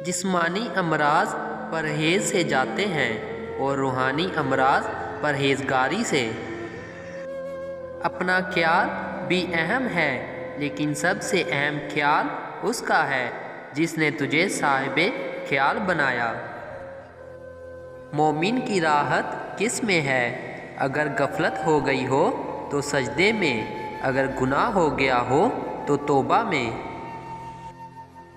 جسمانی امراض پرہیز سے جاتے ہیں اور روحانی امراض پرہیزگاری سے۔ اپنا خیال بھی اہم ہے، لیکن سب سے اہم خیال اس کا ہے جس نے تجھے صاحب خیال بنایا۔ مومن کی راحت کس میں ہے؟ اگر غفلت ہو گئی ہو تو سجدے میں، اگر گناہ ہو گیا ہو تو توبہ میں۔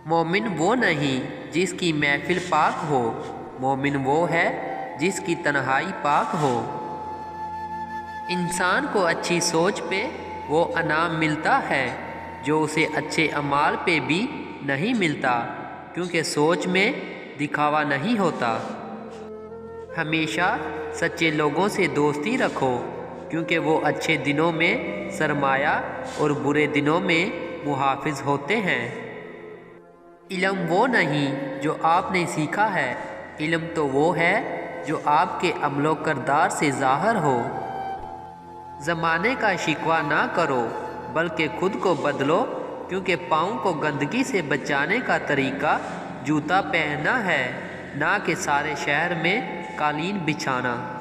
مومن وہ نہیں جس کی محفل پاک ہو، مومن وہ ہے جس کی تنہائی پاک ہو۔ انسان کو اچھی سوچ پہ وہ انعام ملتا ہے جو اسے اچھے اعمال پہ بھی نہیں ملتا، کیونکہ سوچ میں دکھاوا نہیں ہوتا۔ ہمیشہ سچے لوگوں سے دوستی رکھو، کیونکہ وہ اچھے دنوں میں سرمایہ اور برے دنوں میں محافظ ہوتے ہیں۔ علم وہ نہیں جو آپ نے سیکھا ہے، علم تو وہ ہے جو آپ کے عمل و کردار سے ظاہر ہو۔ زمانے کا شکوہ نہ کرو بلکہ خود کو بدلو، کیونکہ پاؤں کو گندگی سے بچانے کا طریقہ جوتا پہننا ہے، نہ کہ سارے شہر میں قالین بچھانا۔